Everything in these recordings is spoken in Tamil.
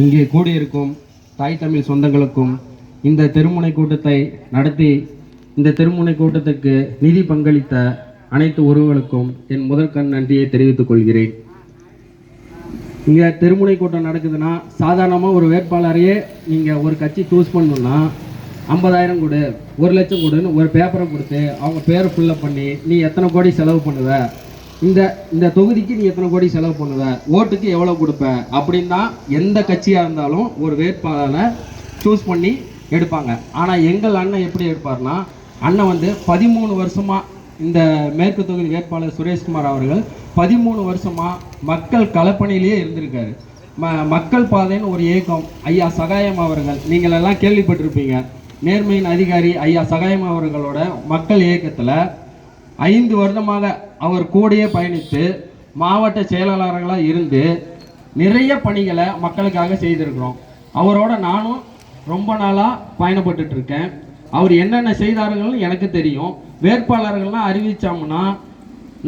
இங்கே கூடியிருக்கும் தாய் தமிழ் சொந்தங்களுக்கும் இந்த திருமுனை கூட்டத்தை நடத்தி இந்த திருமுனை கூட்டத்துக்கு நிதி பங்களித்த அனைத்து உறவுகளுக்கும் என் முதற்கண் நன்றியை தெரிவித்துக் கொள்கிறேன். இங்கே திருமுனை கூட்டம் நடக்குதுன்னா சாதாரணமாக ஒரு வேட்பாளரையே நீங்கள் ஒரு கட்சி சூஸ் பண்ணணுன்னா 50,000 கொடு, 1 லட்சம் கொடுன்னு ஒரு பேப்பரை கொடுத்து அவங்க பேரை ஃபில்லப் பண்ணி நீ எத்தனை கோடி செலவு பண்ணுவ, இந்த தொகுதிக்கு நீ எத்தனை கோடி செலவு பண்ணுவ, ஓட்டுக்கு எவ்வளோ கொடுப்ப அப்படின்னா எந்த கட்சியாக இருந்தாலும் ஒரு வேட்பாளரை சூஸ் பண்ணி எடுப்பாங்க. ஆனால் எங்கள் அண்ணன் எப்படி எடுப்பார்னா, அண்ணன் வந்து 13 வருஷமாக இந்த மேற்கு தொகுதி வேட்பாளர் சுரேஷ்குமார் அவர்கள் 13 வருஷமாக மக்கள் களப்பணியிலேயே இருந்திருக்காரு. மக்கள் பாதைன்னு ஒரு இயக்கம் ஐயா சகாயம் அவர்கள் நீங்கள் எல்லாம் கேள்விப்பட்டிருப்பீங்க. நேர்மையின் அதிகாரி ஐயா சகாயம் அவர்களோட மக்கள் இயக்கத்தில் 5 வருடமாக அவர் கூடயே பயணித்து மாவட்ட செயலாளர்களாக இருந்து நிறைய பணிகளை மக்களுக்காக செய்திருக்கிறோம். அவரோட நானும் ரொம்ப நாளாக பயணப்பட்டு இருக்கேன். அவர் என்னென்ன செய்தார்கள்னு எனக்கு தெரியும். வேட்பாளர்கள்லாம் அறிவித்தோம்னா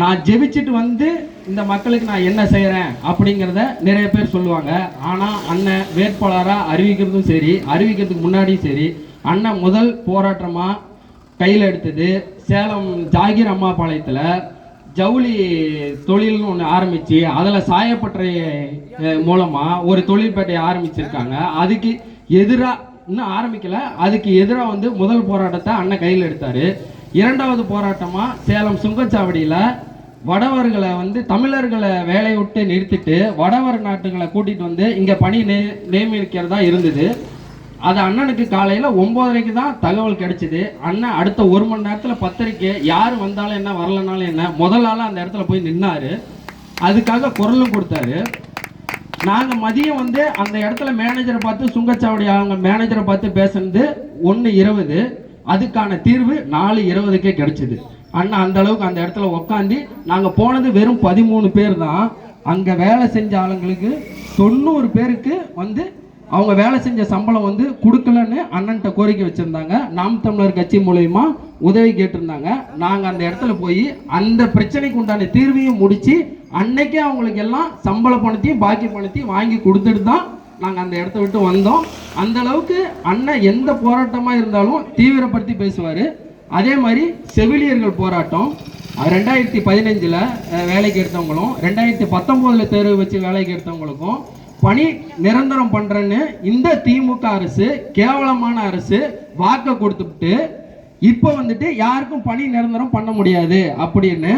நான் ஜெபிச்சுட்டு வந்து இந்த மக்களுக்கு நான் என்ன செய்கிறேன் அப்படிங்கிறத நிறைய பேர் சொல்லுவாங்க. ஆனால் அண்ணன் வேட்பாளராக அறிவிக்கிறதும் சரி, அறிவிக்கிறதுக்கு முன்னாடியும் சரி, அண்ணன் முதல் போராட்டமாக கையில் எடுத்தது சேலம் ஜாகிர் அம்மாபாளையத்தில் ஜவுளி தொழில்னு ஒன்று ஆரம்பித்து அதில் சாயப்பட்டறை மூலமாக ஒரு தொழிற்பேட்டையை ஆரம்பிச்சிருக்காங்க. அதுக்கு எதிராக இன்னும் ஆரம்பிக்கலை, அதுக்கு எதிராக வந்து முதல் போராட்டத்தை அண்ணன் கையில் எடுத்தார். 2வது போராட்டமாக சேலம் சுங்கச்சாவடியில் வடவர்களை வந்து தமிழர்களை வேலையை விட்டு நிறுத்திட்டு வடவர் நாட்டுகளை கூட்டிகிட்டு வந்து இங்கே பணி நியமிக்கிறதா இருந்தது. அது அண்ணனுக்கு காலையில் 9:30 தான் தகவல் கிடைச்சிது. அண்ணன் அடுத்த 1 மணி நேரத்தில் பத்திரிக்கை யார் வந்தாலும் என்ன வரலனாலும் என்ன முதல் நாளாக அந்த இடத்துல போய் நின்னார். அதுக்காக குரலும் கொடுத்தாரு. நாங்கள் மதியம் வந்து அந்த இடத்துல மேனேஜரை பார்த்து சுங்கச்சாவடி அவங்க மேனேஜரை பார்த்து பேசுனது 1:20, அதுக்கான தீர்வு 4:20க்கே கிடைச்சிது. அண்ணன் அந்த அளவுக்கு அந்த இடத்துல உக்காந்து நாங்கள் போனது வெறும் 13 பேர் தான். அங்கே வேலை செஞ்ச ஆளுங்களுக்கு 90 பேருக்கு வந்து அவங்க வேலை செஞ்ச சம்பளம் வந்து கொடுக்கலன்னு அண்ணன்ட்ட கோரிக்கை வச்சுருந்தாங்க. நாம் தமிழர் கட்சி மூலயமா உதவி கேட்டிருந்தாங்க. நாங்கள் அந்த இடத்துல போய் அந்த பிரச்சனைக்கு உண்டான தீர்வையும் முடித்து அன்னைக்கே அவங்களுக்கு எல்லாம் சம்பள பணத்தையும் பாக்கி பணத்தையும் வாங்கி கொடுத்துட்டு தான் நாங்கள் அந்த இடத்த விட்டு வந்தோம். அந்த அளவுக்கு அண்ணன் எந்த போராட்டமாக இருந்தாலும் தீவிரப்படுத்தி பேசுவார். அதே மாதிரி செவிலியர்கள் போராட்டம் 2015 வேலைக்கு எடுத்தவங்களும் 2019 தேர்வு வச்சு வேலைக்கு எடுத்தவங்களுக்கும் பணி நிரந்தரம் பண்ணுறேன்னு இந்த திமுக அரசு கேவலமான அரசு வாக்கை கொடுத்துட்டு இப்போ வந்துட்டு யாருக்கும் பணி நிரந்தரம் பண்ண முடியாது அப்படின்னு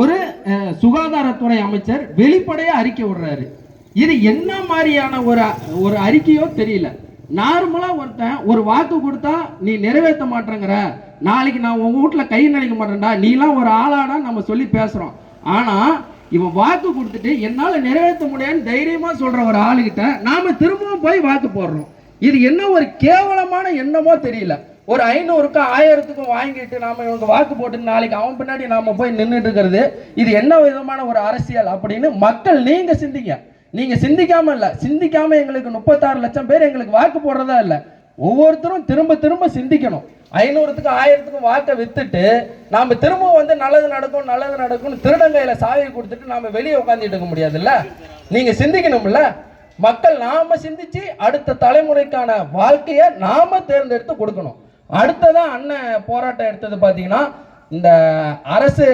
ஒரு சுகாதாரத்துறை அமைச்சர் வெளிப்படையாக அறிக்கை விடுறாரு. இது என்ன மாதிரியான ஒரு அறிக்கையோ தெரியல. நார்மலாக ஒருத்தன் ஒரு வாக்கு கொடுத்தா நீ நிறைவேற்ற மாட்டேங்கிற, நாளைக்கு நான் உங்கள் வீட்டில் கை நினைக்க மாட்டேன்டா, நீலாம் ஒரு ஆளாடா நம்ம சொல்லி பேசுகிறோம். ஆனால் இவன் வாக்கு கொடுத்துட்டு என்னால் நிறைவேற்ற முடியாதுன்னு தைரியமாக சொல்கிற ஒரு ஆளுகிட்ட நாம் திரும்பவும் போய் வாக்கு போடுறோம். இது என்ன ஒரு கேவலமான எண்ணமோ தெரியல. ஒரு 500க்கும் 1000க்கும் வாங்கிட்டு நாம் இவங்க வாக்கு போட்டு நாளைக்கு அவன் பின்னாடி நாம் போய் நின்றுட்டு இருக்கிறது இது என்ன விதமான ஒரு அரசியல் அப்படின்னு மக்கள் நீங்கள் சிந்திங்க. நீங்கள் சிந்திக்காமல் இல்லை, சிந்திக்காமல் எங்களுக்கு 36 லட்சம் பேர் எங்களுக்கு வாக்கு போடுறதா இல்லை. ஒவ்வொருத்தரும் திரும்ப திரும்ப சிந்திக்கணும். 500க்கும் 1000க்கும் வாக்கை வித்துட்டு நாம் திரும்ப வந்து நல்லது நடக்கும்னு திருடங்கையில் சாவியை கொடுத்துட்டு நாம் வெளியே உட்காந்துட்டு இருக்க முடியாதுல்ல. நீங்கள் சிந்திக்கணும்ல. மக்கள் நாம சிந்திச்சு அடுத்த தலைமுறைக்கான வாழ்க்கையை நாம தேர்ந்தெடுத்து கொடுக்கணும். அடுத்ததான் அண்ணன் போராட்டம் எடுத்தது பார்த்தீங்கன்னா இந்த அரசு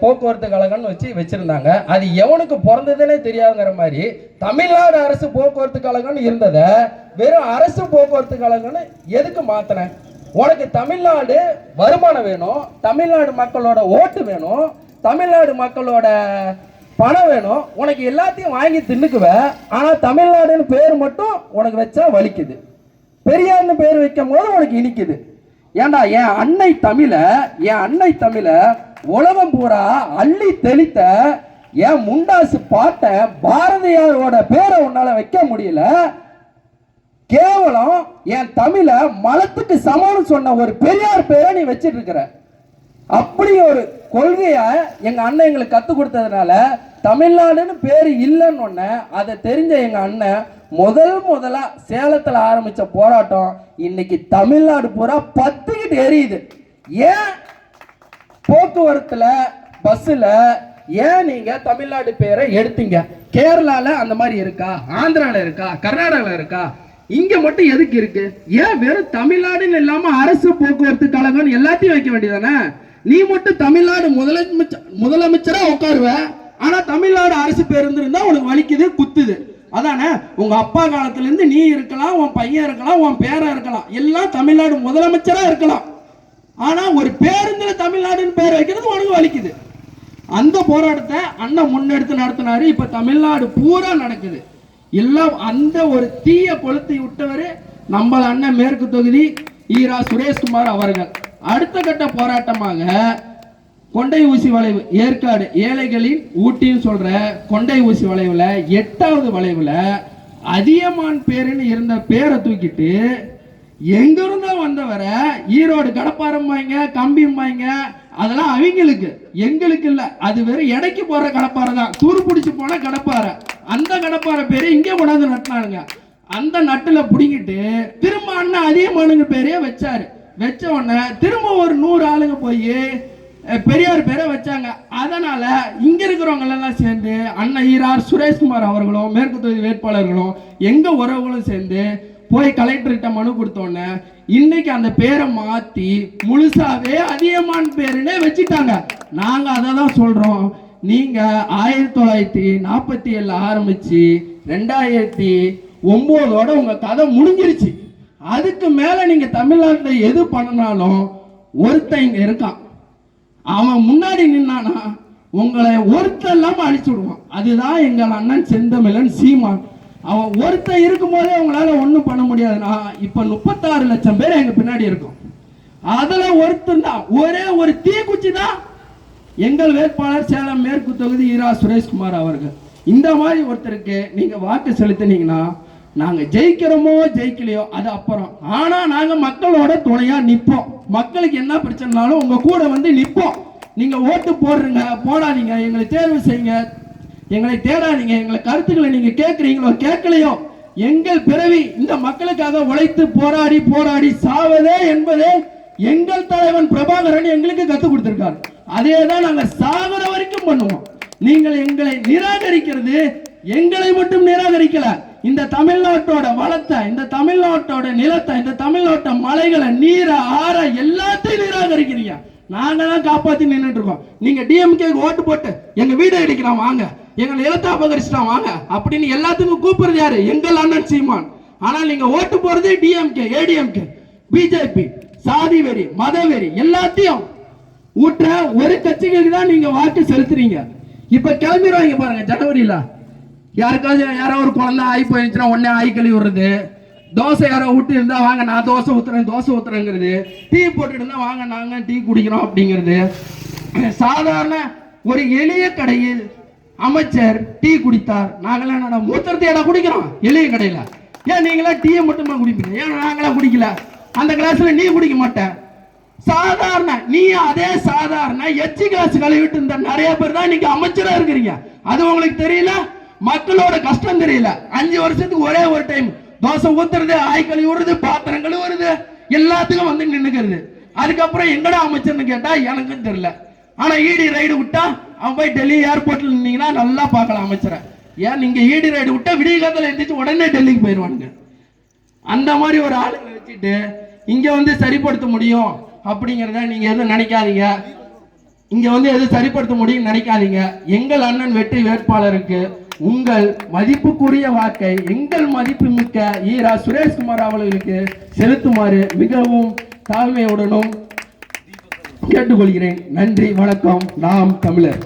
போக்குவரத்து கழகம்னு வச்சிருந்தாங்க. அது எவனுக்கு பிறந்ததுன்னே தெரியாதுங்கிற மாதிரி தமிழ்நாடு அரசு போக்குவரத்து கழகம்னு இருந்ததை வெறும் அரசு போக்குவரத்து கழகம்னு எதுக்கு மாத்தினேன்? உனக்கு தமிழ்நாடு வருமானம் வேணும், தமிழ்நாடு மக்களோட ஓட்டு வேணும், தமிழ்நாடு மக்களோட பணம் வேணும், உனக்கு எல்லாத்தையும் வாங்கி தின்னுக்குவ. ஆனால் தமிழ்நாடுன்னு பேர் மட்டும் உனக்கு வச்சா வலிக்குது, பெரியார்னு பேர் வைக்கும் போது உனக்கு இனிக்குது. ஏண்டா என் அன்னை தமிழ உலகம் பூரா அள்ளி தெளித்த என் முண்டாசு பாட்ட பாரதியாரோட பேரை உன்னால வைக்க முடியல. கேவலம் என் தமிழ மலத்துக்கு சமம்னு சொன்ன ஒரு பெரியார் பேரை நீ வச்சிட்டு இருக்கிற. அப்படி ஒரு கொள்கைய எங்க அண்ணன் எங்களுக்கு கத்து கொடுத்ததுனால தமிழ்நாடுன்னு பேரு இல்லைன்னு அதை தெரிஞ்ச எங்க அண்ணன் முதலா சேலத்துல ஆரம்பிச்ச போராட்டம் இன்னைக்கு தமிழ்நாடு பூரா பத்துக்கிட்டு எரியுது. ஏன் போக்குவரத்துல பஸ்ஸில் ஏன் நீங்க தமிழ்நாடு பேரை எடுத்தீங்க? கேரளால அந்த மாதிரி இருக்கா? ஆந்திரால இருக்கா? கர்நாடகால இருக்கா? இங்க மட்டும் எதுக்கு இருக்கு? ஏன் வெறும் தமிழ்நாடுன்னு இல்லாம அரசு போக்குவரத்து கழகம் எல்லாத்தையும் வைக்க வேண்டியதானே? நீ மட்டும் தமிழ்நாடு முதலமைச்சரா உட்காருவ, ஆனா தமிழ்நாடு அரசு பேருந்து இருந்தா உனக்கு வலிக்குது, குத்துது. அதானே? உங்க அப்பா காலத்துல இருந்து நீ இருக்கலாம், உன் பையன் இருக்கலாம், உன் பேரன் இருக்கலாம், எல்லாம் தமிழ்நாடு முதலமைச்சரா இருக்கலாம். ஆனா ஒரு பேருந்துல தமிழ்நாடுன்னு பேர் வைக்கிறது உனக்கு வலிக்குது. அந்த போராட்டத்தை அண்ணன் முன்னெடுத்து நடத்தினாரு. இப்ப தமிழ்நாடு பூரா நடக்குது. எல்லாம் அந்த ஒரு தீய கொளுத்தி விட்டவர் நம்ம அண்ணன் மேற்கு தொகுதி ஈரா சுரேஷ்குமார் அவர்கள். அடுத்த கட்ட போராட்டமாக கொண்டை ஊசி வளைவு, ஏற்காடு ஏழைகளின் ஊட்டின்னு சொல்ற கொண்டை ஊசி வளைவுல 8வது வளைவுல அதியமான் பேருன்னு இருந்த பேரை தூக்கிட்டு எங்க இருந்தா வந்தவரை ஈரோடு கடப்பாரம்பாங்க, கம்பிம்பாங்க, அதெல்லாம் அவங்களுக்கு, எங்களுக்கு இல்ல. அது வெறும் எடைக்கு போற கடப்பாறை தான், தூரு பிடிச்சு போன கடப்பாறை. அந்த கடப்பாறை பேரு இங்கே கொண்டாந்து நட்டினானுங்க. அந்த நட்டுல புடிங்கிட்டு திரும்ப அண்ணன் அதியமானுங்க பேரையே வச்சாரு. வச்ச உடனே திரும்ப ஒரு 100 ஆளுங்க போய் பெரியார் பேரை வச்சாங்க. அதனால இங்க இருக்கிறவங்க எல்லாம் சேர்ந்து அண்ணன் ஈரார் சுரேஷ்குமார் அவர்களும் மேற்கு தொகுதி வேட்பாளர்களும் எங்க உறவுகளும் சேர்ந்து போய் கலெக்டர்கிட்ட மனு கொடுத்தோன்னே இன்னைக்கு அந்த பேரை மாத்தி முழுசாவே அதியமான் பேருன்னே வச்சுட்டாங்க. நாங்க அதை தான் சொல்றோம். நீங்க 1947 ஆரம்பிச்சு 2009 உங்க கதை முடிஞ்சிருச்சு. அதுக்கு மேல நீங்க தமிழ்நாட்டில் எது பண்ணனாலும் ஒருத்தன் இங்க இருக்கான், அவன் முன்னாடி நின்னானா உங்களை ஒருத்தன் இல்லாம அழிச்சு விடுவான். அதுதான் எங்கள் அண்ணன் செந்தமிழன் சீமான். அவன் ஒருத்தன் இருக்கும் போதே அவங்களால ஒன்றும் பண்ண முடியாதுன்னா இப்ப 36 லட்சம் பேர் எங்க பின்னாடி இருக்கும். அதுல ஒருத்தன் தான், ஒரே ஒரு தீக்குச்சி தான் எங்கள் வேட்பாளர் சேலம் மேற்கு தொகுதி ஈரா சுரேஷ்குமார் அவர்கள். இந்த மாதிரி ஒருத்தருக்கு நீங்க வாக்கு செலுத்தினீங்கன்னா நாங்க ஜெயிக்கிறோமோ ஜெயிக்கலையோ அது அப்புறம், ஆனா நாங்க மக்களோட துணையா நிற்போம். மக்களுக்கு என்ன பிரச்சனைனாலும் உங்க கூட வந்து நிற்போம். நீங்க ஓட்டு போடுறீங்க போடாதீங்க, எங்களை தேர்வு செய்யுங்க, எங்களை தேடாதீங்க, எங்களை கருத்துக்களை நீங்க கேட்கறீங்களோ கேட்கலையோ எங்கள் பிறவி இந்த மக்களுக்காக உழைத்து போராடி போராடி சாவதே என்பதே எங்கள் தலைவன் பிரபாகரன் எங்களுக்கு கற்றுக் கொடுத்திருக்காரு. அதே தான் நாங்க சாகுற வரைக்கும் பண்ணுவோம். நீங்கள் எங்களை நிராகரிக்கிறது எங்களை மட்டும் நிராகரிக்கல, இந்த தமிழ்நாட்டோட வளத்தை, இந்த தமிழ்நாட்டோட நிலத்தை, இந்த தமிழ்நாட்டோட மலைகளை, நீரை, ஆற எல்லாத்தையும் நிராகரிக்கிறீங்க. நாங்க தான் காப்பாத்தி நின்றுட்டு இருக்கோம். நீங்க டிஎம்கே ஓட்டு போட்டு எங்க வீடு அடிக்கலாம் வாங்க, எங்களை நிலத்தை அபகரிச்சிட்டான் வாங்க அப்படின்னு எல்லாத்துக்கும் கூப்பிடுறது யாரு? எங்கள் அண்ணன் சீமான். ஆனால் நீங்க ஓட்டு போறது டிஎம்கே, ஏடிஎம்கே, பிஜேபி, சாதி வெறி, மத வெறி எல்லாத்தையும் ஊற்ற ஒரு கட்சிகளுக்கு தான் நீங்க வாக்கு செலுத்துறீங்க. இப்ப கிளம்பிடுவாங்க பாருங்க ஜனவரியில. யாருக்காவது யாரோ ஒரு குழந்தை ஆகி போயிருச்சுன்னா உடனே ஆய் கழுவி விடுறது, தோசை யாரோ விட்டு இருந்தா வாங்க நான் தோசை ஊத்துறேங்கிறது, டீ போட்டுட்டு இருந்தா வாங்க நாங்க டீ குடிக்கிறோம் அப்படிங்கிறது. சாதாரண ஒரு எளிய கடையில் அமைச்சர் டீ குடித்தார், நாங்களாம் மூத்திரத்தை இடம் குடிக்கிறோம் எளிய கடையில. ஏன் நீங்களா டீயை மட்டுமா குடிப்பீங்க? ஏன் நாங்களா குடிக்கல? அந்த கிளாஸ்ல நீ குடிக்க மாட்டேன். சாதாரண நீ அதே சாதாரண எச்சி கிளாஸ் கழுவிட்டு இருந்த நிறைய பேர் தான் நீங்க அமைச்சரா இருக்கிறீங்க. அது உங்களுக்கு தெரியல, மக்களோட கஷ்டம் தெரியல. 5 வருஷத்துக்கு ஒரே ஒரு டைம் தோசை ஊத்துறது, ஆய் கழுவி விடுறது, பாத்திரம் கழுவுறது, எல்லாத்துக்கும் வந்து நின்னுக்கிறது. அதுக்கப்புறம் எங்கடா அமைச்சர்னு கேட்டா எனக்கும் தெரியல. ஆனா ஈடி ரைடு விட்டா அவன் போய் டெல்லி ஏர்போர்ட்ல இருந்தீங்கன்னா நல்லா பார்க்கலாம் அமைச்சரை. ஏன் நீங்க ஈடி ரைடு விட்டா விடிய காலத்துல எழுந்திரிச்சு உடனே டெல்லிக்கு போயிடுவானுங்க. அந்த மாதிரி ஒரு ஆளுங்களை வச்சுட்டு இங்க வந்து சரிப்படுத்த முடியும் அப்படிங்கிறத நீங்க எதுவும் நினைக்காதீங்க. இங்க வந்து எது சரிப்படுத்த முடியும் நினைக்காதீங்க. எங்கள் அண்ணன் வெற்றி வேட்பாளருக்கு உங்கள் மதிப்புக்குரிய வாக்கை எங்கள் மதிப்பு மிக்க ஈரா சுரேஷ்குமார் அவர்களுக்கு செலுத்துமாறு மிகவும் தாழ்மையுடனும் கேட்டுக்கொள்கிறேன். நன்றி, வணக்கம். நாம் தமிழர்.